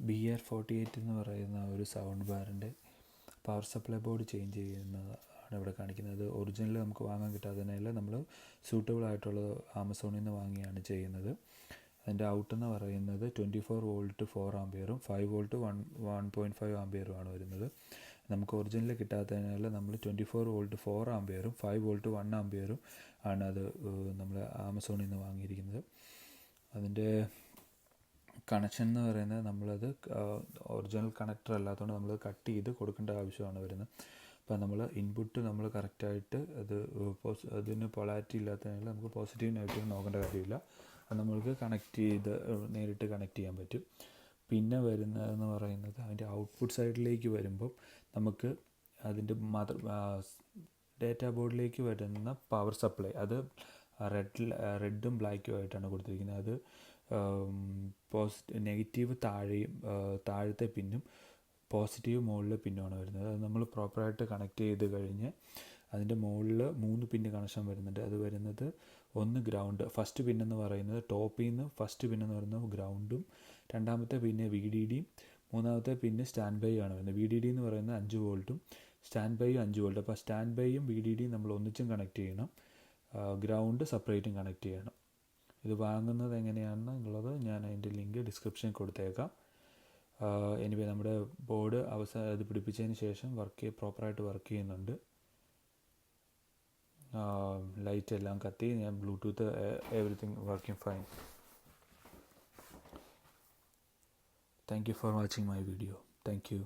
BR48 എന്ന് പറയുന്ന ഒരു സൗണ്ട് ബാറിൻ്റെ പവർ സപ്ലൈ ബോർഡ് ചേഞ്ച് ചെയ്യുന്നതാണ് ഇവിടെ കാണിക്കുന്നത്. ഒറിജിനൽ നമുക്ക് വാങ്ങാൻ കിട്ടാത്തതിനാൽ നമ്മൾ സൂട്ടബിൾ ആയിട്ടുള്ളത് ആമസോണിൽ നിന്ന് വാങ്ങിയാണ് ചെയ്യുന്നത്. അതിൻ്റെ ഔട്ട് എന്ന് പറയുന്നത് 24 വോൾട്ട് 4 ആംപിയറും 5 വോൾട്ട് 1.5 ആംപിയറുമാണ് വരുന്നത്. നമുക്ക് ഒറിജിനൽ കിട്ടാത്തതിനാൽ നമ്മൾ 24 വോൾട്ട് 4 ആംപിയറും 5 വോൾട്ട് 1 ആംപിയറും ആണ് അത് നമ്മൾ ആമസോണിൽ നിന്ന് വാങ്ങിയിരിക്കുന്നത്. അതിൻ്റെ കണക്ഷൻ എന്ന് പറയുന്നത് നമ്മളത് ഒറിജിനൽ കണക്ടർ അല്ലാത്തതുകൊണ്ട് നമ്മൾ കട്ട് ചെയ്ത് കൊടുക്കേണ്ട ആവശ്യമാണ് വരുന്നത്. അപ്പോൾ നമ്മൾ ഇൻപുട്ട് നമ്മൾ കറക്റ്റായിട്ട് അതിന് പൊളാരിറ്റി ഇല്ലാത്തതിനാൽ നമുക്ക് പോസിറ്റീവ് നെഗറ്റീവ് നോക്കേണ്ട കാര്യമില്ല. അത് നമ്മൾക്ക് നേരിട്ട് കണക്ട് ചെയ്യാൻ പറ്റും. പിന്നെ വരുന്നതെന്ന് പറയുന്നത് അതിൻ്റെ ഔട്ട്പുട്ട് സൈഡിലേക്ക് വരുമ്പം നമുക്ക് അതിൻ്റെ ഡേറ്റ ബോർഡിലേക്ക് വരുന്ന പവർ സപ്ലൈ അത് റെഡും ബ്ലാക്കും ആയിട്ടാണ് കൊടുത്തിരിക്കുന്നത്. അത് നെഗറ്റീവ് താഴത്തെ പിന്നും പോസിറ്റീവ് മുകളിലെ പിന്നുമാണ് വരുന്നത്. അത് നമ്മൾ പ്രോപ്പറായിട്ട് കണക്ട് ചെയ്ത് കഴിഞ്ഞ് അതിൻ്റെ മുകളിൽ 3 പിന്ന് കണക്ഷൻ വരുന്നുണ്ട്. അത് വരുന്നത് ഒന്ന് ഗ്രൗണ്ട്, ഫസ്റ്റ് പിന്നെന്ന് പറയുന്നത് ടോപ്പിൽ നിന്ന് ഫസ്റ്റ് പിന്നെന്ന് പറയുന്നത് ഗ്രൗണ്ടും, രണ്ടാമത്തെ പിന്നെ VDDയും, മൂന്നാമത്തെ പിന്നെ സ്റ്റാൻഡ് ബൈ ആണ് വരുന്നത്. VDD എന്ന് പറയുന്നത് 5 വോൾട്ടും സ്റ്റാൻഡ് ബൈയും 5 വോൾട്ട്. അപ്പോൾ സ്റ്റാൻഡ് ബൈയും VDDയും നമ്മൾ ഒന്നിച്ചും കണക്ട് ചെയ്യണം, ഗ്രൗണ്ട് സെപ്പറേറ്റും കണക്ട് ചെയ്യണം. ഇത് വാങ്ങുന്നത് എങ്ങനെയാണെന്നുള്ളത് ഞാൻ അതിൻ്റെ ലിങ്ക് ഡിസ്ക്രിപ്ഷനിൽ കൊടുത്തേക്കാം. എനിവേ നമ്മുടെ ബോർഡ് ഇത് പിടിപ്പിച്ചതിന് ശേഷം പ്രോപ്പറായിട്ട് വർക്ക് ചെയ്യുന്നുണ്ട്. ലൈറ്റ് എല്ലാം കത്തി, ഞാൻ Bluetooth everything working fine. Thank you for watching my video. Thank you.